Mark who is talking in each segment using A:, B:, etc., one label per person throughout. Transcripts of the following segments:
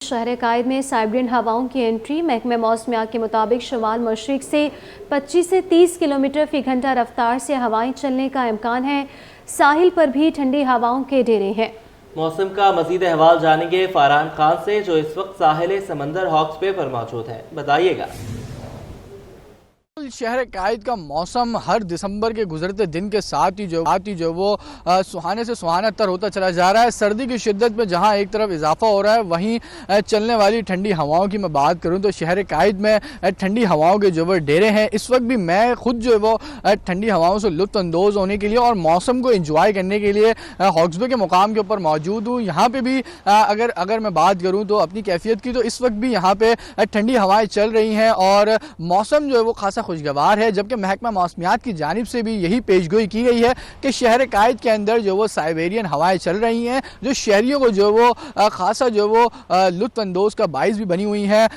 A: शहर कायद में साइबेरियन हवाओं की एंट्री। महकमे मौसमियात के मुताबिक शुमाल मशरिक से 25 से 30 किलोमीटर फी घंटा रफ्तार से हवाएं चलने का इम्कान है। साहिल पर भी ठंडी हवाओं के डेरे हैं।
B: मौसम का मजीद अहवाल जानेंगे फरहान खान से, जो इस वक्त साहिल समंदर हॉक्स पे पर मौजूद है। बताइएगा।
C: शहर कायद का मौसम हर दिसंबर के गुजरते दिन के साथ ही जो वो सुहाने से सुहाना तर होता चला जा रहा है। सर्दी की शिद्दत में जहां एक तरफ इजाफा हो रहा है, वहीं चलने वाली ठंडी हवाओं की मैं बात करूं तो शहर कायद में ठंडी हवाओं के जो वो डेरे हैं। इस वक्त भी मैं खुद जो है वो ठंडी हवाओं से लुत्फानंदोज होने के लिए और मौसम को इंजॉय करने के लिए हॉक्स बे के मुकाम के ऊपर मौजूद हूँ। यहाँ पे भी अगर मैं बात करूँ तो अपनी कैफियत की, तो इस वक्त भी यहाँ पे ठंडी हवाएं चल रही हैं और मौसम जो है वो खासा खुशगवार है। जबकि महकमा मौसमियात की जानिब से भी यही पेशगोई की गई है कि शहर कायद के अंदर जो वो साइबेरियन हवाएं चल रही हैं, जो शहरियों को जो वो खासा जो वो लुत्फानंदोज का बाइस भी बनी हुई हैं।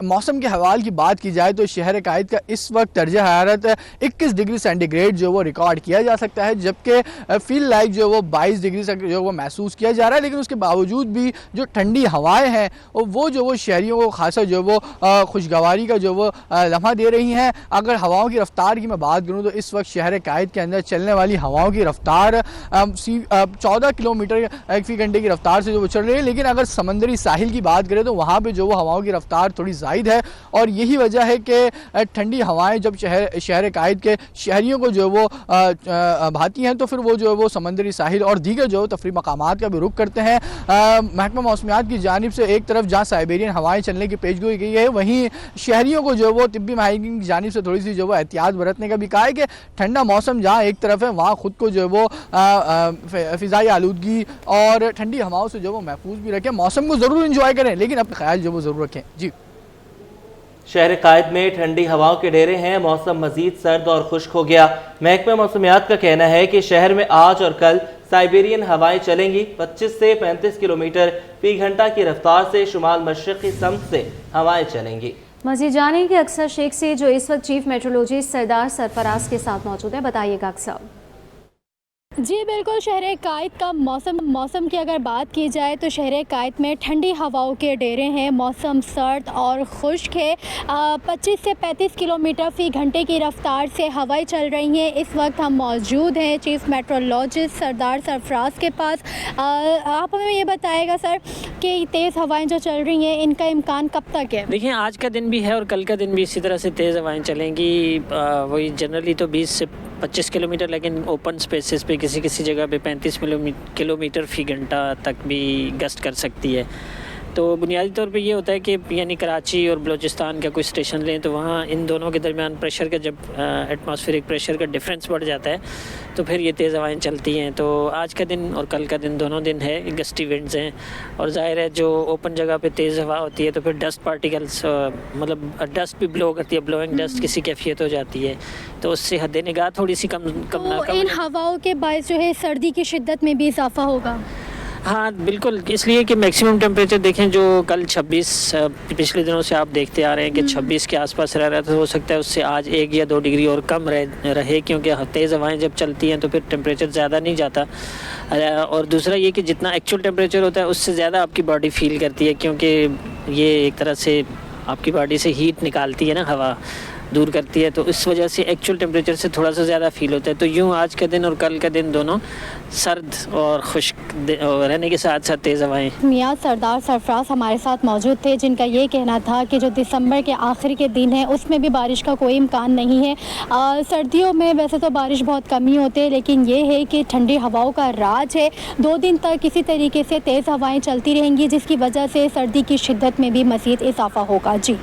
C: मौसम के हवाल की बात की जाए तो शहर कायद का इस वक्त दर्जा हरारत 21 डिग्री सेंटीग्रेड जो वो रिकॉर्ड किया जा सकता है, जबकि फील लाइक जो वो 22 डिग्री से जो वो महसूस किया जा रहा है। लेकिन उसके बावजूद भी जो ठंडी हवाएं हैं वो जो वो शहरियों को खासा जो वो खुशगवारी का जो वो लम्हा दे रही हैं। अगर हवाओं की रफ्तार की मैं बात करूं तो इस वक्त शहर कायद के अंदर चलने वाली हवाओं की रफ्तार 14 किलोमीटर फी घंटे की रफ्तार से जो वो चल रही है। लेकिन अगर समंदरी साहिल की बात करें तो वहाँ पे जो वो हवाओं की रफ्तार थोड़ी ज़ायद है और यही वजह है कि ठंडी हवाएं जब शहर कायद के शहरियों को जो वो भाती हैं तो फिर वो जो है वो समंदरी साहिल और दीगर जो तफरी मकामात का भी रुख करते हैं। महकमा मौसमियात की जानिब से एक तरफ जहाँ साइबेरियन हवाएं चलने की पेशगोई की है, वहीं शहरियों को जो वो तिब्बी माहिरीन की जानिब से थोड़ी सी जो वो एहतियात बरतने का भी कहा है कि ठंडा मौसम जहाँ एक तरफ है वहाँ खुद को जो वो फ़िज़ाई आलूदगी और ठंडी हवाओं से जो वो महफूज भी रखें। मौसम को ज़रूर इंजॉय करें लेकिन अपना ख्याल जो वो ज़रूर रखें। जी,
B: शहर कायद में ठंडी हवाओं के डेरे हैं। मौसम मजीद सर्द और खुश्क हो गया। महकमा मौसमियात का कहना है कि शहर में आज और कल साइबेरियन हवाएं चलेंगी। 25 से 35 किलोमीटर फी घंटा की रफ्तार से शुमाल मशरक़ी समत से हवाएं चलेंगी।
A: मज़ीद जानेंगे अक्सर शेख से, जो इस वक्त चीफ मेट्रोलॉजिस्ट सरदार सरफराज के साथ मौजूद है। बताइएगा अक्सर।
D: जी बिल्कुल, शहर कायद का मौसम की अगर बात की जाए तो शहर कायद में ठंडी हवाओं के डेरे हैं। मौसम सर्द और खुश्क है। 25 से 35 किलोमीटर फ़ी घंटे की रफ्तार से हवाएं चल रही हैं। इस वक्त हम मौजूद हैं चीफ मेट्रोलॉजिस्ट सरदार सरफराज के पास। आप हमें ये बताएगा सर कि तेज़ हवाएं जो चल रही हैं इनका इम्कान कब तक है?
E: देखिए, आज का दिन भी है और कल का दिन भी इसी तरह से तेज़ हवाएं चलेंगी। वही जनरली तो 20 से 25 किलोमीटर, लेकिन ओपन स्पेसेस पे किसी जगह पे 35 किलोमीटर फ़ी घंटा तक भी गस्ट कर सकती है। तो बुनियादी तौर पे ये होता है कि यानी कराची और बलूचिस्तान का कोई स्टेशन लें तो वहाँ इन दोनों के दरमियान प्रेशर का जब एटमॉस्फेरिक प्रेशर का डिफरेंस बढ़ जाता है तो फिर ये तेज़ हवाएं चलती हैं। तो आज का दिन और कल का दिन दोनों दिन है, गस्टी विंड्स हैं और ज़ाहिर है जो ओपन जगह पे तेज़ हवा होती है तो फिर डस्ट पार्टिकल्स मतलब डस्ट भी ब्लो करती है, ब्लोइंग डस्ट किसी कैफियत हो जाती है तो उससे हद निगाह थोड़ी सी कम
D: इन हवाओं के बायस जो है सर्दी की शिद्दत में भी इजाफा होगा।
E: हाँ बिल्कुल, इसलिए कि मैक्सिमम टेम्परेचर देखें जो कल 26 पिछले दिनों से आप देखते आ रहे हैं कि 26 के आसपास रह रहा था, हो सकता है उससे आज 1 या 2 डिग्री और कम रहे क्योंकि तेज़ हवाएं जब चलती हैं तो फिर टेम्परेचर ज़्यादा नहीं जाता। और दूसरा ये कि जितना एक्चुअल टेम्परेचर होता है उससे ज़्यादा आपकी बॉडी फील करती है क्योंकि ये एक तरह से आपकी बॉडी से हीट निकालती है ना, हवा दूर करती है, तो इस वजह से एक्चुअल टेम्परेचर से थोड़ा सा ज़्यादा फील होता है। तो यूँ आज का दिन और कल का दिन दोनों सर्द और खुश्क रहने के साथ साथ तेज़ हवाएँ।
D: मियाँ सरदार सरफराज हमारे साथ मौजूद थे जिनका ये कहना था कि जो दिसंबर के आखिर के दिन है उसमें भी बारिश का कोई इम्कान नहीं है। सर्दियों में वैसे तो बारिश बहुत कम ही होती है, लेकिन ये है कि ठंडी हवाओं का राज है। 2 दिन तक किसी तरीके से तेज़ हवाएँ चलती रहेंगी जिसकी वजह से सर्दी की शिद्दत में भी मज़ीद इजाफा होगा। जी,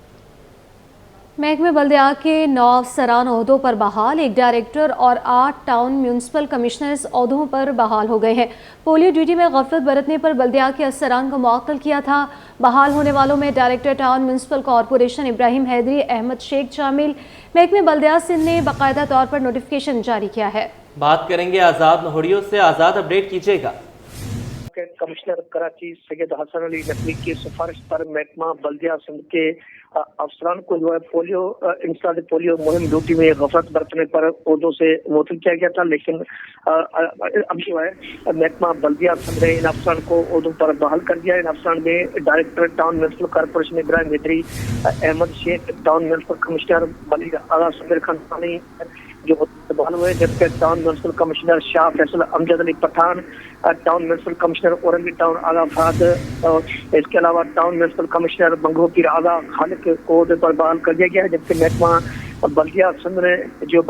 A: महकमे बल्दियात के 9 अफसरान ओहदों पर बहाल। 1 डायरेक्टर और 8 टाउन म्यूनसिपल कमिश्नर्स ओहदों पर बहाल हो गए हैं। पोलियो ड्यूटी में गफलत बरतने पर बल्दियात के अफसरान को मुअत्तल किया था। बहाल होने वालों में director town municipal corporation Ibrahim Hydari Ahmed Shaikh शामिल। महकमे बल्दियात सिंध ने बाकायदा तौर पर नोटिफिकेशन जारी किया है।
B: बात करेंगे आज़ाद नोहड़ियों से। आज़ाद, अपडेट कीजिएगा।
F: के कमिश्नर कराची सैयद हसन अली नकवी की सिफारिश पर महकमा बल्दिया सिंध के अफसरान को जो है पोलियो मुहिम ड्यूटी में गफलत बरतने पर ओहदों से मुअत्तल किया गया था, लेकिन अब जो है महकमा बल्दिया सिंध ने इन अफसरान को ओहदों पर बहाल कर दिया। इन अफसरान में director town municipal corporation Ibrahim Hydari, Ahmed Shaikh, town municipal commissioner Malik Aga Sameer Khansani जो बहाल हुए, जबकि town municipal commissioner Shah Faisal Amjad Ali Pathan, town municipal commissioner Orangi town Aga Fahad, इसके अलावा टाउन म्यूनसिपल कमिश्नर मंगरू पीर आगा खालिक को ओहदे पर बहाल कर दिया गया है। जबकि महकमा बल्दिया सिंध ने जो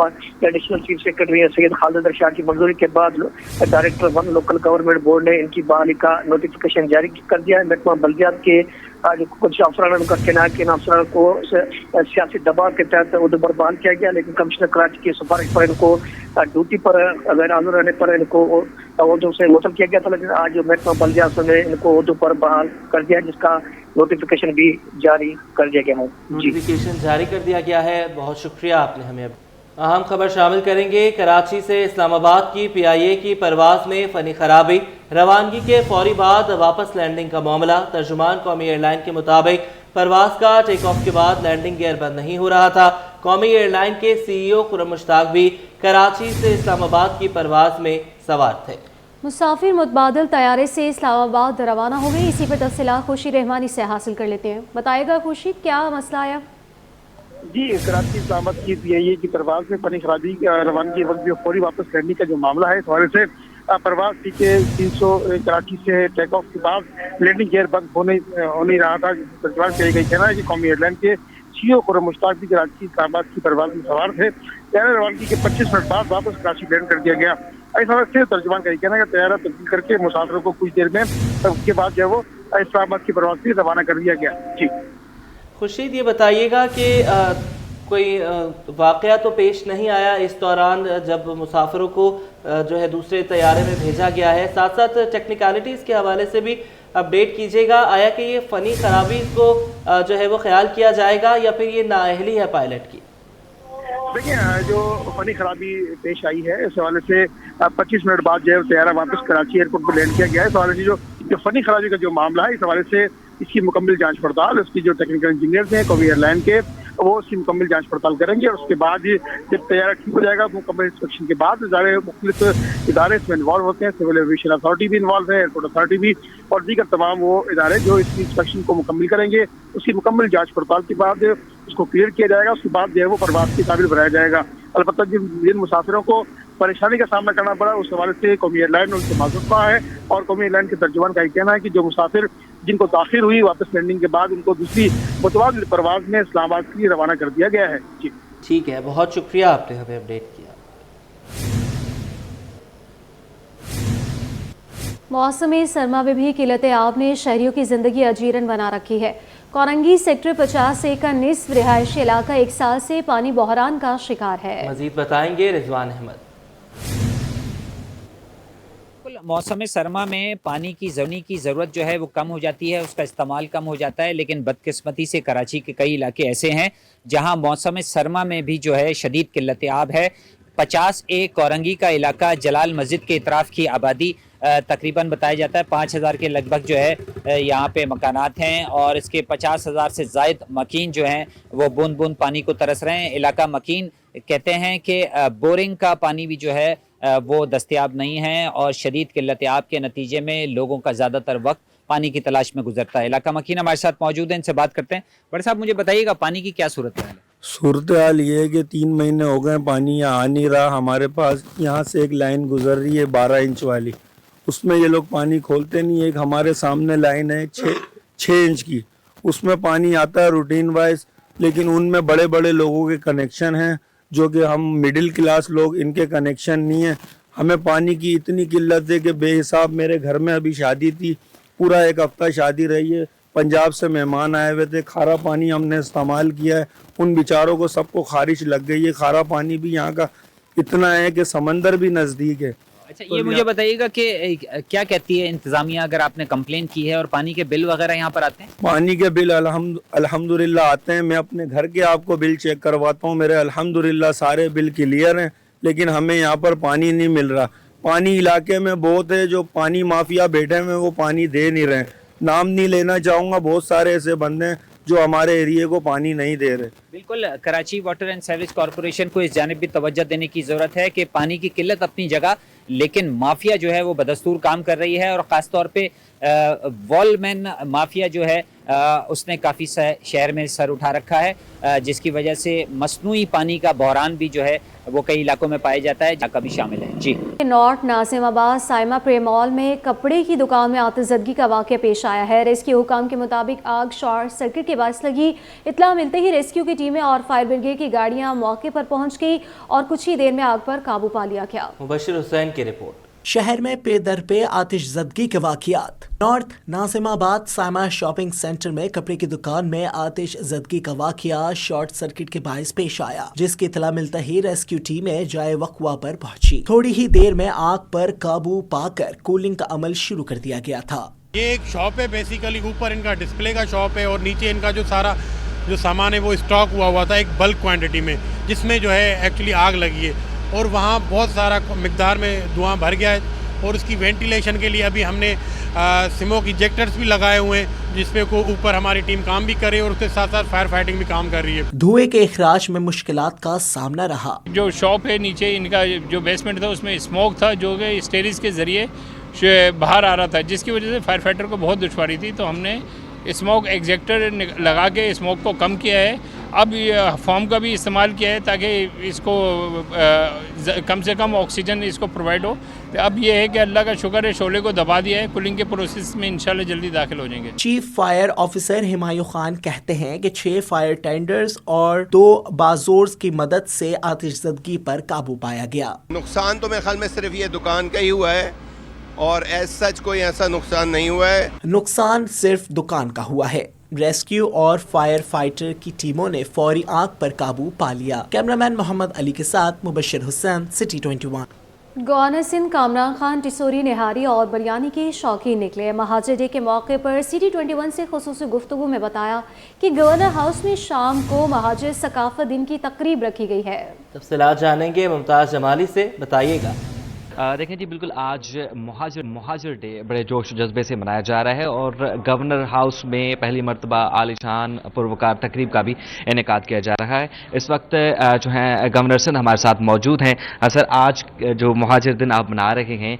F: एडिशनल चीफ सेक्रेटरी है सैयद खालिद शाह की मंजूरी के बाद डायरेक्टर 1 लोकल गवर्नमेंट बोर्ड ने इनकी बहाली का नोटिफिकेशन जारी कर दिया है। महकमा बल्दिया के आज कुछ अफसरान उनका कहना है कि इन अफसरान को सियासी दबाव के तहत उहदे पर बहाल किया गया, लेकिन कमिश्नर कराची की सिफारिश पर इनको ड्यूटी पर गैर हाजिर रहने पर इनको ओहदों से मुअत्तल किया गया था, लेकिन आज महकमा बल्दिया ने इनको ओहदों पर बहाल कर दिया, जिसका नोटिफिकेशन भी जारी कर दिया गया है।
B: नोटिफिकेशन जारी कर दिया गया है। बहुत शुक्रिया, आपने हमें अहम खबर शामिल करेंगे। कराची से इस्लामाबाद की PIA की परवाज में फनी खराबी, रवानगी के फौरी बाद वापस लैंडिंग का मामला। तर्जुमान कौमी एयरलाइन के मुताबिक परवाज का टेक ऑफ के बाद लैंडिंग गियर बंद नहीं हो रहा था। कौमी एयरलाइन के CEO खुर्रम मुश्ताक भी कराची से इस्लामाबाद की परवाज में सवार थे।
A: मुसाफिर मुतबादिल तैयारे से इस्लामाबाद रवाना हो गई। इसी पर तफसीलात खुर्शीद रहमानी से हासिल कर लेते हैं। बताएगा खुर्शीद, क्या मसला आया?
G: जी, कराची इस्लामाबाद की PIA की परवाज में फनी खराबी रवानगी वक्त जो फौरी वापस लैंडिंग का जो मामला है, इस हवाले से परवाज के 300 कराची से टेक ऑफ के बाद लैंडिंग गियर बंद हो नहीं रहा था। तर्जुमान कही गई कहना है कि कौमी एयरलाइन के CEO खुर्रम मुश्ताक भी कराची इस्लामाबाद की परवाज में सवार थे। तैयारा रवानगी के 25 मिनट बाद वापस कराची लैंड कर दिया गया। इस हवाले से तर्जुमान कही कहना है कि तैयारा तब्दील करके मुसाफिरों को कुछ देर में के बाद जो है वो इस्लामाबाद की परवाज से रवाना कर दिया गया। जी
B: खुर्शीद, ये बताइएगा कि कोई वाक़या तो पेश नहीं आया इस दौरान जब मुसाफिरों को जो है दूसरे तैयारे में भेजा गया है? साथ साथ टेक्निकलिटीज़ के हवाले से भी अपडेट कीजिएगा। आया कि ये फ़नी खराबी को जो है वो ख्याल किया जाएगा या फिर ये नाअहली है पायलट की?
G: देखिए, जो फनी खराबी पेश आई है इस हवाले से 25 मिनट बाद जो है तैयारा वापस कराची एयरपोर्ट पर लैंड किया गया है। इस हवाले से जो फनी खराबी का जो मामला है, इस हवाले से इसकी मुकम्मल जांच पड़ताल उसकी जो टेक्निकल इंजीनियर्स हैं कौमी एयरलाइन के, वो उसकी मुकम्मल जांच पड़ताल करेंगे और उसके बाद जब तैयारा ठीक हो जाएगा मुकम्मल इंस्पेक्शन के बाद मुख्तलिफ इदारे इसमें इन्वॉल्व होते हैं। सिविल एविएशन अथॉरिटी भी इन्वॉल्व है, एयरपोर्ट अथॉरिटी भी, और दीगर तमाम वो इदारे जो इस इंस्पेक्शन को मुकम्मल करेंगे। उसकी मुकम्मल जांच पड़ताल के बाद उसको क्लियर किया जाएगा। उसके बाद जो है वो परवाज के काबिल बनाया जाएगा। अलबत्ता जिन मुसाफिरों को परेशानी का सामना करना पड़ा उस हवाले से कौमी एयरलाइन उनसे माजूर हुआ है और कौमी एयरलाइन के तर्जुमान का कहना है कि जो मुसाफिर जिनको ताखिर हुई वापस लैंडिंग के बाद उनको दूसरी मुतबादिल परवाज में इस्लामाबाद के लिए रवाना कर दिया गया है। जी
B: ठीक है, बहुत शुक्रिया, आपने हमें अपडेट किया।
A: मौसमी सरमा में भी किलत आब ने शहरियों की जिंदगी अजीरन बना रखी है। कोरंगी सेक्टर 50 का निस्फ रिहायशी इलाका 1 साल से पानी बहरान का शिकार है।
B: मजीद बताएंगे रिजवान अहमद।
H: मौसम सरमा में पानी की ज़रूरत जो है वो कम हो जाती है, उसका इस्तेमाल कम हो जाता है, लेकिन बदकिस्मती से कराची के कई इलाके ऐसे हैं जहां मौसम सरमा में भी जो है शदीद किल्लत आब है। 50A कोरंगी का इलाका जलाल मस्जिद के इतराफ़ की आबादी तकरीबन बताया जाता है 5000 के लगभग जो है यहाँ पे मकानात हैं और इसके 50,000 से ज़ायद मकीन जो हैं वो बूंद बूंद पानी को तरस रहे हैं। इलाका मकीन कहते हैं कि बोरिंग का पानी भी जो है वो दस्तयाब नहीं है और शदीद किल्लत आब के नतीजे में लोगों का ज़्यादातर वक्त पानी की तलाश में गुजरता है। इलाका मकीन हमारे साथ मौजूद हैं, इनसे बात करते हैं। बड़े साहब, मुझे बताइएगा पानी की क्या सूरत है?
I: सूरत हाल ये है कि 3 महीने हो गए पानी यहाँ आ नहीं रहा। हमारे पास यहाँ से एक लाइन गुजर रही है 12 इंच वाली, उसमें ये लोग पानी खोलते नहीं। एक हमारे सामने लाइन है 6 इंच की, उसमें पानी आता है रूटीन वाइज, लेकिन उनमें बड़े बड़े लोगों के कनेक्शन हैं जो कि हम मिडिल क्लास लोग, इनके कनेक्शन नहीं है। हमें पानी की इतनी किल्लत है कि बेहिसाब। मेरे घर में अभी शादी थी, पूरा 1 हफ्ता शादी रही है, पंजाब से मेहमान आए हुए थे, खारा पानी हमने इस्तेमाल किया है, उन बेचारों को सबको खारिश लग गई है। खारा पानी भी यहाँ का इतना है कि समंदर भी नज़दीक है।
H: अच्छा, ये मुझे बताइएगा कि क्या कहती है इंतज़ामिया अगर आपने कंप्लेन की है और पानी के बिल वगैरह यहाँ पर आते हैं?
I: पानी के बिल अल्हम्दुलिल्लाह आते हैं। मैं अपने घर के आपको बिल चेक करवाता हूँ, मेरे अल्हम्दुलिल्लाह सारे बिल क्लियर हैं, लेकिन हमें यहाँ पर पानी नहीं मिल रहा। पानी इलाके में बहुत है, जो पानी माफिया बैठे हुए हैं वो पानी दे नहीं रहे। नाम नहीं लेना चाहूँगा, बहुत सारे ऐसे बंदे हैं जो हमारे एरिया को पानी नहीं दे रहे।
H: बिल्कुल, Karachi water and service corporation को इस जानिब भी तवज्जो देने की ज़रूरत है कि पानी की किल्लत अपनी जगह, लेकिन माफिया जो है वो बदस्तूर काम कर रही है और ख़ास तौर पे वॉलमैन माफिया जो है उसने काफ़ी शहर में सर उठा रखा है, जिसकी वजह से मसनूई पानी का बहरान भी जो है वो कई इलाकों में पाया जाता है, जहाँ का भी शामिल है। जी,
A: नॉर्थ नासिमाबाद साइमा प्रे मॉल में कपड़े की दुकान में आतिशज़दगी का वाक़या पेश आया है। रेस्क्यू हुकाम के मुताबिक आग शॉर्ट सर्किट के बायस लगी। इत्तला मिलते ही रेस्क्यू की टीमें और फायर ब्रिगेड की गाड़ियां मौके पर पहुंच गई और कुछ ही देर में आग पर काबू पा लिया गया।
B: मुबशिर हुसैन की रिपोर्ट।
J: शहर में पे दर पे आतिशज़दगी के वाक़ियात। नॉर्थ नासिमाबाद साइमा शॉपिंग सेंटर में कपड़े की दुकान में आतिशज़दगी का वाक़िया शॉर्ट सर्किट के बायस पेश आया, जिसकी इत्तला मिलते ही रेस्क्यू टीमें जाए वक़्वा पर पहुंची। थोड़ी ही देर में आग पर काबू पाकर कूलिंग का अमल शुरू कर दिया गया था।
K: ये एक शॉप है, बेसिकली ऊपर इनका डिस्प्ले का शॉप है और नीचे इनका जो सारा जो सामान है वो स्टॉक हुआ था एक बल्क क्वांटिटी में, जिसमें जो है एक्चुअली आग लगी है और वहाँ बहुत सारा मिकदार में धुआं भर गया है और उसकी वेंटिलेशन के लिए अभी हमने स्मोक इंजेक्टर्स भी लगाए हुए हैं, जिसपे को ऊपर हमारी टीम काम भी करे और उसके साथ साथ फायर फाइटिंग भी काम कर रही है।
J: धुएं के इखराज में मुश्किलात का सामना रहा।
L: जो शॉप है नीचे इनका जो बेसमेंट था उसमें स्मोक था जो कि स्टेरिस के जरिए बाहर आ रहा था, जिसकी वजह से फायर फाइटर को बहुत दुश्वारी थी। तो हमने स्मोक एग्जेक्टर लगा के स्मोक को कम किया है। अब फॉर्म का भी इस्तेमाल किया है ताकि इसको कम से कम ऑक्सीजन इसको प्रोवाइड हो। अब ये है कि अल्लाह का शुक्र है शोले को दबा दिया है, कूलिंग के प्रोसेस में इंशाल्लाह जल्दी दाखिल हो जाएंगे।
J: Chief fire officer Humayun Khan कहते हैं कि 6 फायर टेंडर्स और 2 बाजोर्स की मदद से आतिशज़दगी पर काबू पाया गया।
M: नुकसान तो मेरे ख्याल में सिर्फ ये दुकान का ही हुआ है और एज सच कोई ऐसा नुकसान नहीं हुआ है।
J: नुकसान सिर्फ दुकान का हुआ है। रेस्क्यू और फायर फाइटर की टीमों ने फौरी आग पर काबू पा लिया। कैमरामैन मोहम्मद अली के साथ मुबशिर हुसैन, सिटी 21।
A: गवर्नर सिंध कामरान खान टिसोरी निहारी और बिरयानी के शौकीन निकले। महाजिर डे के मौके पर सिटी 21 से खुसूसी गुफ्तगू में बताया कि गवर्नर हाउस में शाम को महाजिर सकाफत दिन की तकरीब रखी गई है।
B: तफसीलात जानेंगे मुमताज़ जमाली से, बताइएगा।
N: देखें जी, बिल्कुल आज महाजिर डे बड़े जोश जज्बे से मनाया जा रहा है और गवर्नर हाउस में पहली मरतबा आलीशान पुरवकार तकरीब का भी इनेकाद किया जा रहा है। इस वक्त जो है गवर्नर सिंध हमारे साथ मौजूद हैं। सर, आज जो महाजिर दिन आप मना रहे हैं,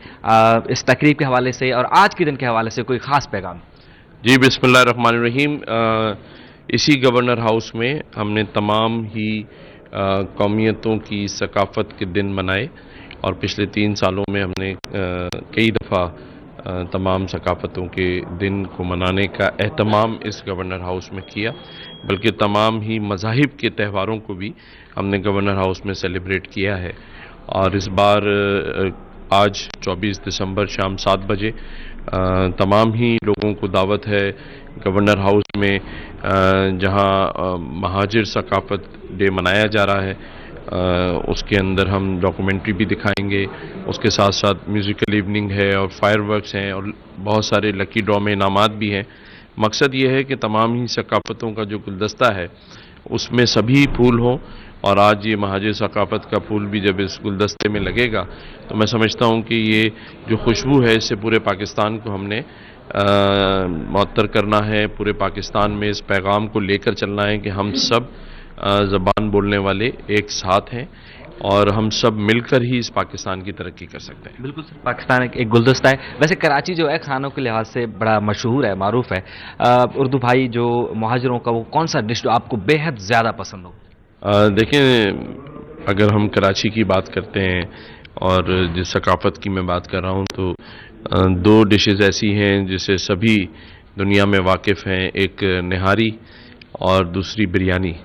N: इस तकरीब के हवाले से और आज के दिन के हवाले से कोई ख़ास पैगाम?
O: जी, बिस्मिल्लाहिर्रहमानिर्रहीम। इसी गवर्नर हाउस में हमने तमाम ही कौमियतों की सकाफ़त के दिन मनाए और पिछले 3 सालों में हमने कई दफ़ा तमाम सकाफ़तों के दिन को मनाने का एहतमाम इस गवर्नर हाउस में किया, बल्कि तमाम ही मज़ाहिब के त्यौहारों को भी हमने गवर्नर हाउस में सेलिब्रेट किया है। और इस बार आज 24 दिसंबर शाम 7 बजे तमाम ही लोगों को दावत है गवर्नर हाउस में, जहां महाजिर सकाफ़त डे मनाया जा रहा है। उसके अंदर हम डॉक्यूमेंट्री भी दिखाएंगे, उसके साथ साथ म्यूज़िकल इवनिंग है और फायरवर्क्स हैं और बहुत सारे लकी ड्रॉ में इनामात भी हैं। मकसद ये है कि तमाम ही सकाफ़तों का जो गुलदस्ता है उसमें सभी फूल हों और आज ये महाजिर सकाफ़त का फूल भी जब इस गुलदस्ते में लगेगा तो मैं समझता हूँ कि ये जो खुशबू है इससे पूरे पाकिस्तान को हमने मुअत्तर करना है। पूरे पाकिस्तान में इस पैगाम को लेकर चलना है कि हम सब ज़बान बोलने वाले एक साथ हैं और हम सब मिलकर ही इस पाकिस्तान की तरक्की कर सकते हैं।
N: बिल्कुल सर, पाकिस्तान एक गुलदस्ता है। वैसे कराची जो है खानों के लिहाज से बड़ा मशहूर है, मारूफ है। उर्दू भाई जो महाजिरों का वो कौन सा डिश जो आपको बेहद ज़्यादा पसंद हो?
O: देखें, अगर हम कराची की बात करते हैं और जिस सकाफ़त की मैं बात कर रहा हूँ तो 2 डिशेज़ ऐसी हैं जिसे सभी दुनिया में वाकिफ़ हैं, एक निहारी और दूसरी बिरयानी।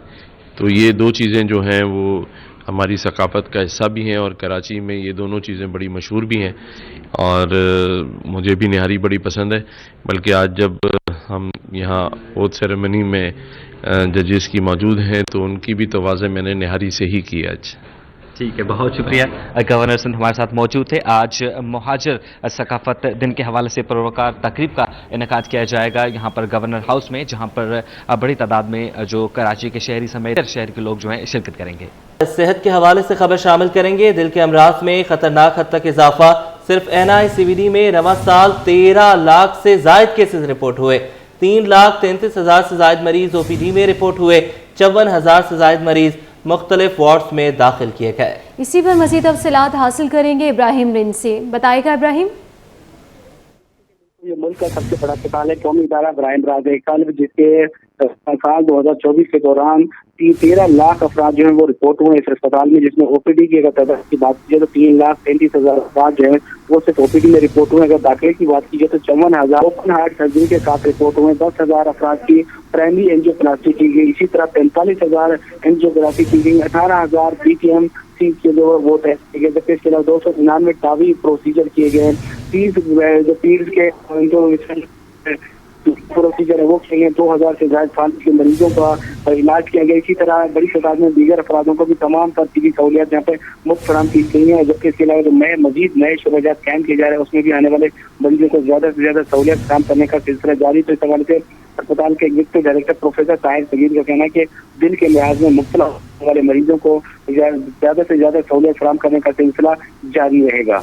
O: तो ये 2 चीज़ें जो हैं वो हमारी सकाफ़त का हिस्सा भी हैं और कराची में ये दोनों चीज़ें बड़ी मशहूर भी हैं और मुझे भी निहारी बड़ी पसंद है। बल्कि आज जब हम यहाँ ओथ सेरेमनी में जजेस की मौजूद हैं तो उनकी भी तवाज़े मैंने निहारी से ही की आज।
N: ठीक है, बहुत शुक्रिया। गवर्नर सिंध हमारे साथ मौजूद थे। आज महाजिर सकाफ़त दिन के हवाले से पुरवकार तकरीब का इनेकाद किया जाएगा यहाँ पर गवर्नर हाउस में, जहाँ पर बड़ी तादाद में जो कराची के शहरी समेत शहर के लोग जो हैं शिरकत करेंगे।
B: सेहत के हवाले से खबर शामिल करेंगे। दिल के अमराज में खतरनाक हद तक इजाफा, सिर्फ NI CBD में रवा साल 13 लाख से जायद केसेस रिपोर्ट हुए। 3,33,000 से जायद मरीज OPD में रिपोर्ट हुए। 54,000 से जायद मरीज मुख्तलिफ वार्ड्स में दाखिल किए गए।
A: इसी पर मजीद तफसीलात हासिल करेंगे इब्राहिम रिंद से। बताएगा इब्राहिम।
F: ये मुल्क का सबसे बड़ा अस्पताल है कौमी इदारा ब्राहिम राज कल्ब, जिसके साल 2024 के दौरान 13 लाख अफराद जो है वो रिपोर्ट हुए इस अस्पताल में, जिसमें OPD की अगर तादाद की बात की जाए तो 3,33,000 अफराद जो है वो सिर्फ OPD में रिपोर्ट हुए। अगर दाखिले की बात की जाए तो 54,000 ओपन हार्ट सर्जरी के साथ रिपोर्ट हुए। 10,000 अफराद की प्राइमरी एंजियोप्लास्टी की गई। इसी तरह 45,000 एंजियोग्राफी की गई। 18,000 PTM के जो वो टेस्ट किए गए। जबकि इसके अलावा 299 टावी प्रोसीजर किए गए। 30 जो पीड्स के जो प्रोसीजर है वो किए गए। 2,000 से ज्यादा फाल के मरीजों का इलाज किया गया। इसी तरह बड़ी तादाद में दीगर अफरादों को भी तमाम तर तबी सहूलियात यहाँ पे मुफ्त फराहम की गई है। जबकि इसके अलावा जो मजीद नए शोबाजात कायम किए जा रहे हैं उसमें भी आने वाले मरीजों को ज्यादा से ज्यादा सहूलियत फराहम करने का सिलसिला जारी। तो इस हवाले से अस्पताल के executive director professor Tahir Sagir का कहना है कि दिन के लिहाज में मुख्तलिफ होने वाले मरीजों को ज्यादा से ज्यादा सहूलियत फराहम करने का सिलसिला जारी रहेगा।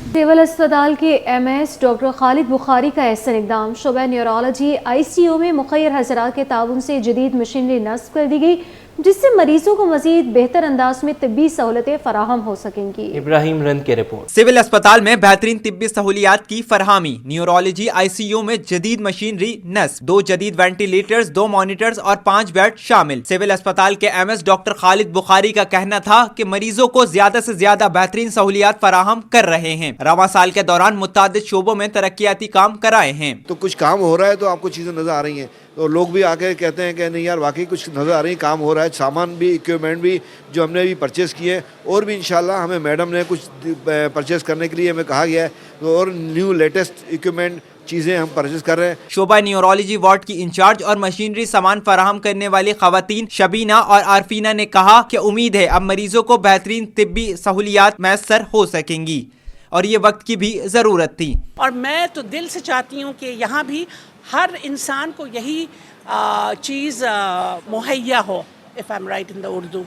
A: सिविल अस्पताल के MS डॉक्टर खालिद बुखारी का ऐसा इकदाम। शोबा न्यूरोलॉजी ICU में मुखैर हज़रात के ताउन से जदीद मशीनरी नस्ब कर दी गई, जिससे मरीजों को मजीद बेहतर अंदाज में तिब्बी सहूलतें फराहम हो सकेंगी।
B: इब्राहिम रंद की रिपोर्ट।
P: सिविल अस्पताल में बेहतरीन तिब्बी सहूलियात की फरहामी। न्यूरोलॉजी ICU में जदीद मशीनरी नस्ब, 2 जदीद वेंटिलेटर्स, 2 मॉनिटर्स और 5 बेड शामिल। सिविल अस्पताल के MS डॉक्टर खालिद बुखारी का कहना था कि मरीजों को ज्यादा से ज्यादा बेहतरीन सहूलियात फराहम कर रहे हैं। रवा साल के दौरान मुतादिद शोबों में तरक्याती काम कराए हैं।
Q: तो कुछ काम हो रहा है तो आपको चीजें नजर आ रही हैं, तो लोग भी आके कहते हैं कि नहीं यार वाकई कुछ नज़र आ रही है, काम हो रहा है। सामान भी, इक्विपमेंट भी जो हमने भी परचेज़ किए और भी इंशाल्लाह हमें मैडम ने कुछ परचेज़ करने के लिए हमें कहा गया है, तो और न्यू लेटेस्ट इक्विपमेंट चीज़ें हम परचेज कर रहे हैं।
P: शोबा न्यूरोलॉजी वार्ड की इंचार्ज और मशीनरी सामान फराहम करने वाली खवातीन शबीना और आरफीना ने कहा कि उम्मीद है अब मरीजों को बेहतरीन तिब्बी सहूलियात मैसर हो सकेंगी और ये वक्त की भी ज़रूरत थी।
R: और मैं तो दिल से चाहती हूँ कि यहाँ भी हर इंसान को यही चीज़ मुहैया हो, if I am right in the Urdu.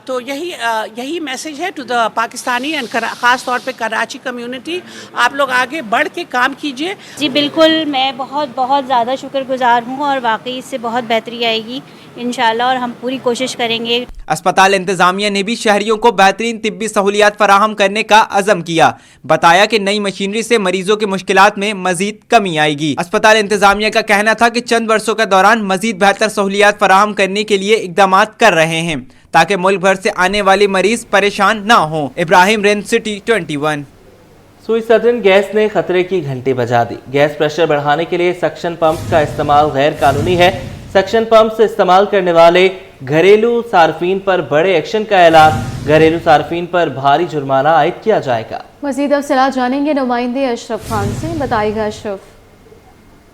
R: तो यही मैसेज है टू द पाकिस्तानी एंड ख़ास तौर पे कराची कम्युनिटी। आप लोग आगे बढ़ के काम कीजिए।
S: जी बिल्कुल, मैं बहुत ज़्यादा शुक्रगुजार हूँ और वाकई इससे बहुत बेहतरी आएगी इंशाल्लाह, और हम पूरी कोशिश करेंगे।
P: अस्पताल इंतजामिया ने भी शहरियों को बेहतरीन तिब्बी सहूलियात फराहम करने का अज़म किया। बताया कि नई मशीनरी से मरीजों की मुश्किलात में मजीद कमी आएगी। अस्पताल इंतजामिया का कहना था कि चंद वर्षों के दौरान मजीद बेहतर सहूलियात फराहम करने के लिए इकदाम कर रहे हैं ताकि मुल्क भर से आने वाले मरीज परेशान न हो। Ibrahim rain, city 21।
B: सुई सदन गैस ने खतरे की घंटी बजा दी। गैस प्रेशर बढ़ाने के लिए सक्शन पंप का इस्तेमाल गैर कानूनी है। सक्शन पंप से इस्तेमाल करने वाले घरेलू सार्फिन पर बड़े एक्शन का ऐलान। घरेलू सार्फिन पर भारी जुर्माना आयद किया जाएगा।
A: मज़ीद अफसला जानेंगे नुमाइंदे अशरफ खान से। बताएगा अशरफ।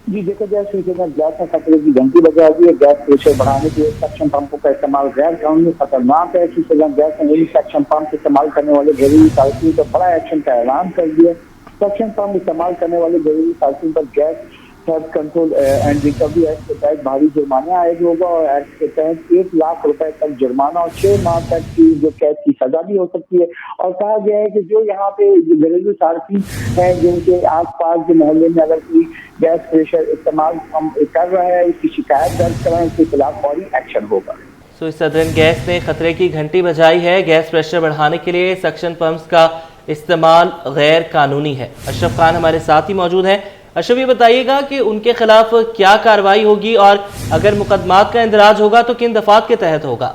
T: जी देखा जाए गैस में खतरे की घंटी बजा दी है। गैस प्रेशर बढ़ाने के लिए सक्शन पंपों का इस्तेमाल गैर कानूनी खतरनाक है। गैस ने यही सक्शन पंप इस्तेमाल करने वाले घरेलू सार्फिन पर बड़ा एक्शन का ऐलान कर दिया। सक्शन पंप इस्तेमाल करने वाले घरेलू सार्फिन पर gas threat control and recovery act के तहत भारी जुर्माना आयद होगा और एक्ट के तहत 1 लाख रुपए तक जुर्माना और 6 माह तक की जो कैद की सजा भी हो सकती है। और कहा गया है कि जो यहाँ पे घरेलू सार्फिन हैं जिनके आसपास के मोहल्ले में अगर कोई गैस प्रेशर इस्तेमाल कर रहा है, उसकी शिकायत दर्ज कराएं, उसके खिलाफ फौरी एक्शन होगा।
B: सुई सदन गैस ने खतरे की घंटी बजाई है। गैस प्रेशर बढ़ाने के लिए सक्शन पंप्स का इस्तेमाल गैर कानूनी है। अशरफ खान हमारे साथ ही मौजूद हैं। अशरफ, ये बताइएगा कि उनके खिलाफ क्या कार्रवाई होगी और अगर मुकदमात का इंदराज होगा तो किन दफात के तहत होगा?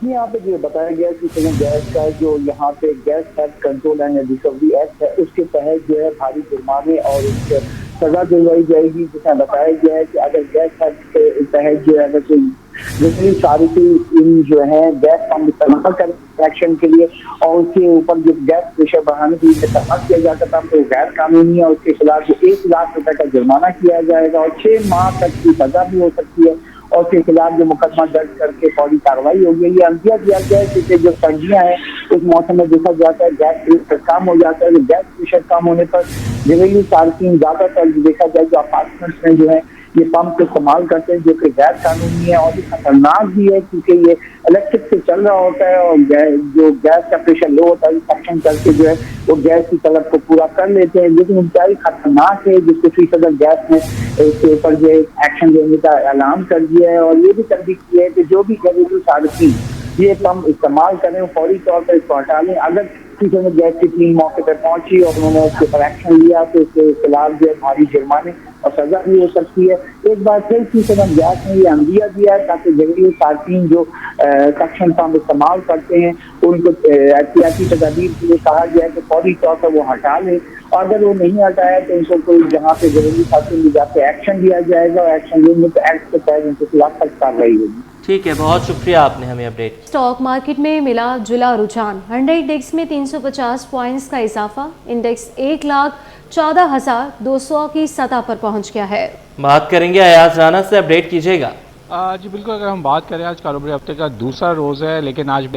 T: यहाँ पे जो बताया गया कि गैस का जो यहाँ पे gas threat control and recovery act है उसके तहत जो है भारी जुर्माने और उसके सजा दिलवाई जाएगी। जिसमें बताया गया है कि अगर गैस थ्रेट के तहत जो है अगर कोई जितनी सारी जो है गैस पंप इस्तेमाल कर एक्शन के लिए और उसके ऊपर जो गैस प्रेशर बढ़ाने के लिए इस्तेमाल किया जाता था तो गैर कानूनी है। उसके खिलाफ 1 लाख रुपए का जुर्माना किया जाएगा और 6 माह तक की सजा भी हो सकती है और उसके खिलाफ जो मुकदमा दर्ज करके फौरी कार्रवाई होगी। ये अंदिया दिया गया है कि जो सर्दियाँ हैं उस मौसम में देखा जाता है गैस प्रेशर कम हो जाता है। गैस प्रेशर कम होने पर घरेलू सार्फिन ज्यादातर देखा जाए जो अपार्टमेंट्स में जो है ये पंप इस्तेमाल करते हैं जो कि गैर कानूनी है और ये खतरनाक भी है, क्योंकि ये इलेक्ट्रिक से चल रहा होता है और जो गैस का प्रेशर लो होता है सक्शन करके जो है वो गैस की तलब को पूरा कर लेते हैं। लेकिन इंतहाई खतरनाक है, जिसको 3 गैस ने इसके ऊपर जो एक्शन लेने का ऐलान कर दिया है और ये भी तस्दीक की है कि जो भी घरेलू सार्फिन ये पंप इस्तेमाल करें फौरी तौर पर इसको हटा लें। अगर किसी ने गैस की टीम मौके पर पहुंची और उन्होंने उसके ऊपर एक्शन लिया तो उसके खिलाफ जो है भारी जुर्माने और सजा भी हो सकती है। एक बार फिर किसी ने गैस ने ये अंदिया दिया है ताकि घरेलू सार्फिन जो सक्शन पंप इस्तेमाल करते हैं उनको एहतियाती तदाबीर के लिए कहा गया है कि फौरी तौर पर वो हटा लें, और अगर वो नहीं हटाया तो उनको कोई जहाँ पे घरेलू सार्फिन ले जाकर एक्शन लिया जाएगा और एक्शन लेंगे तो एक्ट के तहत उनके खिलाफ सख्त कार्रवाई होगी।
B: ठीक है, बहुत शुक्रिया आपने हमें अपडेट।
A: स्टॉक मार्केट में मिला जुला रुझान। 100 इंडेक्स में 350 पॉइंट्स का इजाफा। इंडेक्स 1,14,200 की सतह पर पहुंच गया है।
B: बात करेंगे अयाज राना से, अपडेट कीजिएगा।
U: जी बिल्कुल, अगर हम बात करें आज कारोबारी हफ्ते का दूसरा रोज़ है, लेकिन आज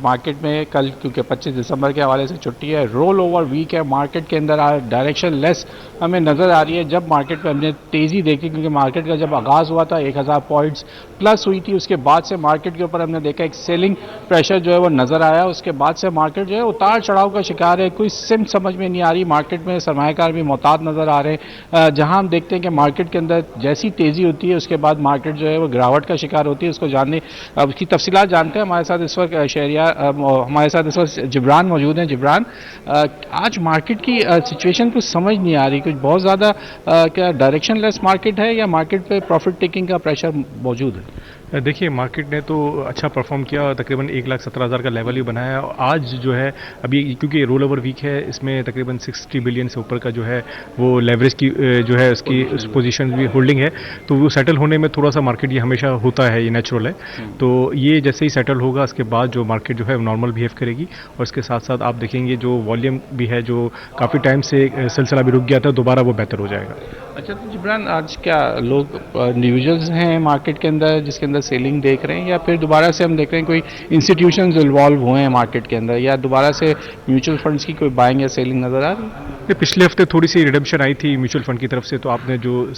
U: मार्केट में कल क्योंकि 25 दिसंबर के हवाले से छुट्टी है, रोल ओवर वीक है, मार्केट के अंदर आज डायरेक्शन लेस हमें नज़र आ रही है। जब मार्केट में हमने तेज़ी देखी, क्योंकि मार्केट का जब आगाज़ हुआ था 1000 पॉइंट्स प्लस हुई थी, उसके बाद से मार्केट के ऊपर हमने देखा एक सेलिंग प्रेशर जो है वो नज़र आया। उसके बाद से मार्केट जो है उतार चढ़ाव का शिकार है, कोई सिम समझ में नहीं आ रही। मार्केट में सरमायाकार भी मोहतात नज़र आ रहे हैं, जहाँ हम देखते हैं कि मार्केट के अंदर जैसी तेज़ी होती है उसके बाद मार्केट जो है वो गिरावट का शिकार होती है। उसको जानने अब उसकी तफसीलात जानते हैं। हमारे साथ इस वक्त हमारे साथ इस वक्त जिब्रान मौजूद हैं। जिब्रान, आज मार्केट की सिचुएशन कुछ समझ नहीं आ रही, कुछ बहुत ज़्यादा क्या डायरेक्शन लेस मार्केट है या मार्केट पे प्रॉफिट टेकिंग का प्रेशर मौजूद है?
V: देखिए, मार्केट ने तो अच्छा परफॉर्म किया और तकरीबन 1,17,000 का लेवल ही बनाया। आज जो है अभी क्योंकि रोल ओवर वीक है, इसमें तकरीबन 60 बिलियन से ऊपर का जो है वो लेवरेज की जो है उसकी पोजीशन भी होल्डिंग है, तो वो सेटल होने में थोड़ा सा मार्केट ये हमेशा होता है, ये नेचुरल है। तो ये जैसे ही सेटल होगा उसके बाद जो मार्केट जो है नॉर्मल बिहेव करेगी। और इसके साथ साथ आप देखेंगे जो वॉल्यूम भी है जो काफ़ी टाइम से सिलसिला भी रुक गया था, दोबारा वो बेहतर हो जाएगा।
U: अच्छा, तो जिब्रान, आज क्या लोग इंडिविजुअल्स हैं मार्केट के अंदर जिसके अंदर सेलिंग देख रहे हैं, या फिर दोबारा से हम देख रहे हैं कोई इंस्टीट्यूशंस इन्वॉल्व हुए हैं मार्केट के अंदर, या दोबारा से म्यूचुअल फंड्स की कोई बाइंग या सेलिंग नज़र आ रही है?
V: पिछले हफ्ते थोड़ी सी रिडम्पशन आई थी म्यूचुअल फंड की तरफ से, तो आपने जो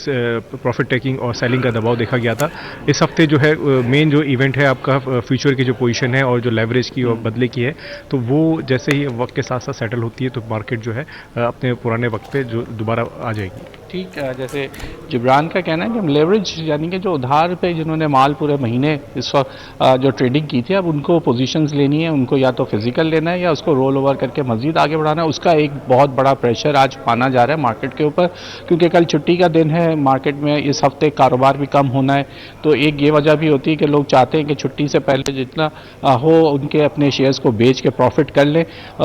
V: प्रॉफिट टेकिंग और सेलिंग का दबाव देखा गया था। इस हफ्ते जो है मेन जो इवेंट है आपका फ्यूचर की जो पोजीशन है और जो लेवरेज की और बदले की है, तो वो जैसे ही वक्त के साथ साथ सेटल होती है तो मार्केट जो है अपने पुराने वक्त पे जो दोबारा आ जाएगी।
U: ठीक, जैसे जिब्रान का कहना है कि हम लेवरेज यानी कि जो उधार पे जिन्होंने माल पूरे महीने इस वक्त जो ट्रेडिंग की थी, अब उनको पोजीशंस लेनी है, उनको या तो फिजिकल लेना है या उसको रोल ओवर करके मजीद आगे बढ़ाना है। उसका एक बहुत बड़ा प्रेशर आज पाना जा रहा है मार्केट के ऊपर, क्योंकि कल छुट्टी का दिन है। मार्केट में इस हफ्ते कारोबार भी कम होना है, तो एक ये वजह भी होती है कि लोग चाहते हैं कि छुट्टी से पहले जितना हो उनके अपने शेयर्स को बेच के प्रॉफिट कर लें।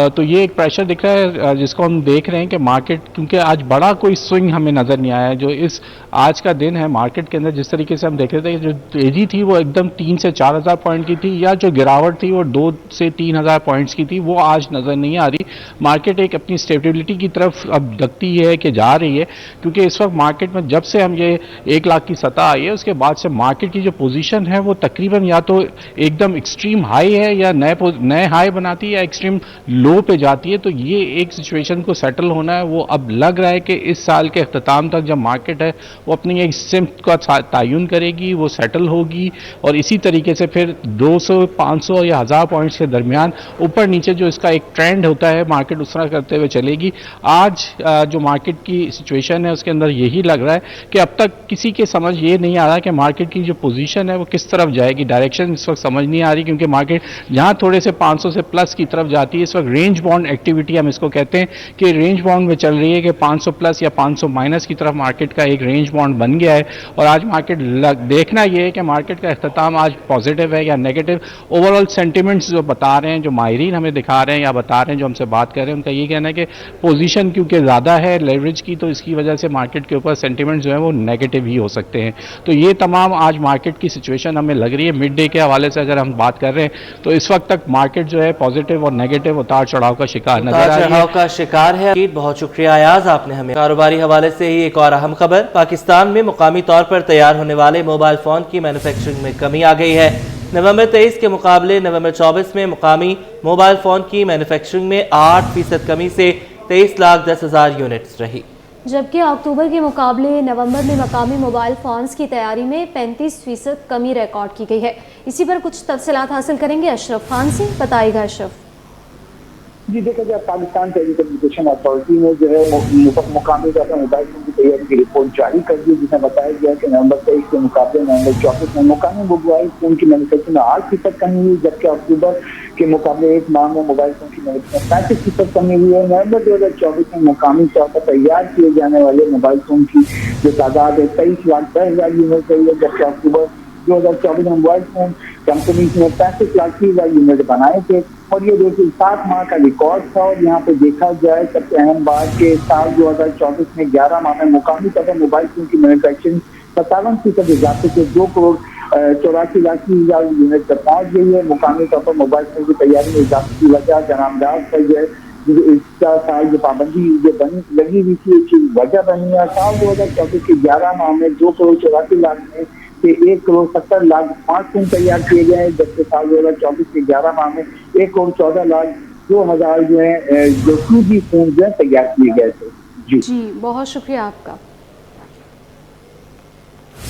U: तो ये एक प्रेशर दिख रहा है जिसको हम देख रहे हैं कि मार्केट, क्योंकि आज बड़ा कोई स्विंग हमें नज़र नहीं आया है। जो इस आज का दिन है मार्केट के अंदर जिस तरीके से हम देख रहे थे, जो तेजी थी वो एकदम 3 से 4,000 पॉइंट की थी, या जो गिरावट थी वो 2 से 3,000 पॉइंट्स की थी, वो आज नज़र नहीं आ रही। मार्केट एक अपनी स्टेबिलिटी की तरफ अब लगती है कि जा रही है, क्योंकि इस वक्त मार्केट में जब से हम ये 1 लाख की सतह आई है उसके बाद से मार्केट की जो पोजीशन है वो तकरीबन या तो एकदम एक्सट्रीम हाई है या नए हाई बनाती है या एक्सट्रीम लो पे जाती है। तो ये एक सिचुएशन को सेटल होना है, वो अब लग रहा है कि इस साल के अख्ताम तक जब मार्केट है वो अपनी एक सिम्त का तयन करेगी, वो सेटल होगी और इसी तरीके से फिर 200, 500 या 1000 पॉइंट्स के दरमियान ऊपर नीचे जो इसका एक ट्रेंड होता है मार्केट उस तरह करते हुए चलेगी। आज जो मार्केट की सिचुएशन है उसके अंदर यही लग रहा है कि अब तक किसी के समझ ये नहीं आ रहा कि मार्केट की जो पोजीशन है वो किस तरफ जाएगी, डायरेक्शन इस वक्त समझ नहीं आ रही, क्योंकि मार्केट जहाँ थोड़े से 500 से प्लस की तरफ जाती है, इस वक्त रेंज बाउंड एक्टिविटी हम इसको कहते हैं कि रेंज बाउंड में चल रही है कि 500 प्लस या 500 माइनस की तरफ मार्केट का एक रेंज बाउंड बन गया है। और आज मार्केट देखना यह है कि मार्केट का अख्ताम आज पॉजिटिव है या नेगेटिव। ओवरऑल सेंटिमेंट्स जो बता रहे हैं, जो माहिरीन हमें दिखा रहे हैं या बता रहे हैं, जो हमसे बात कर रहे हैं, उनका ये कहना है कि पोजीशन क्योंकि ज़्यादा है लेवरेज की, तो इसकी वजह से मार्केट के ऊपर सेंटिमेंट्स जो है वो नेगेटिव ही हो सकते हैं। तो ये तमाम आज मार्केट की सिचुएशन हमें लग रही है। मिड डे के हवाले से अगर हम बात कर रहे हैं तो इस वक्त तक मार्केट जो है पॉजिटिव और नेगेटिव उतार चढ़ाव का शिकार नजर आ रही है।
B: बहुत शुक्रिया अयाज, आपने हमें कारोबारी हवाले से ही एक और अहम खबर। पाकिस्तान में मुकामी तौर पर तैयार होने वाले मोबाइल फोन की मैन्युफैक्चरिंग में कमी आ गई है। नवंबर 23 के मुकाबले नवंबर 24 में मुकामी मोबाइल फोन की मैन्युफैक्चरिंग में 8% कमी से 23,10,000 यूनिट्स रही।
A: जबकि अक्टूबर के मुकाबले नवंबर में मकामी मोबाइल फ़ोन्स की तैयारी में 35% कमी रिकॉर्ड की गई है। इसी पर कुछ तफसीलात हासिल करेंगे अशरफ खान से। बताइएगा अशरफ।
T: जी देखा जाए, पाकिस्तान टेलीकम्युनिकेशन अथॉरिटी ने जो है मुकामी तौर पर मोबाइल फोन की तैयारी की रिपोर्ट जारी कर दी, जिसमें बताया गया कि नवंबर 23 के मुकाबले नवंबर 24 में मुकामी मोबाइल फोन की मैन्युफैक्चरिंग में 8% कमी हुई, जबकि अक्टूबर के मुकाबले एक माह में मोबाइल फोन की मैन्युफैक्चरिंग में 35% कमी हुई है। नवंबर 2024 में मुकामी तौर पर तैयार किए जाने वाले मोबाइल फोन की जो तादाद है 23,10,000 यूनिट रही है, जबकि अक्टूबर 2024 में मोबाइल फोन कंपनी ने 35,30,000 यूनिट बनाए थे और ये देखिए 7 माह का रिकॉर्ड था। और यहाँ पे देखा जाए सबसे अहम बात के साल 2024 में 11 माह में मुकामी तौर पर मोबाइल फोन की मैन्युफैक्चरिंग 57% इजाफे से 2,84,80,000 यूनिट तक पहुंच गई है। मुकामी तौर पर मोबाइल फोन की तैयारी में इजाफे की वजह जनामदार पर जो है इसका साल जो पाबंदी जो लगी हुई थी उसकी वजह बनी है। साल 2024 के 11 माह में 2,84,00,000 में से 1,70,00,000 स्मार्टफोन तैयार किए गए हैं, जबकि साल 2024 के 11 माह में 1,14,02,000 जो है जो 2G फोन जो है तैयार किए गए थे।
A: जी बहुत शुक्रिया आपका।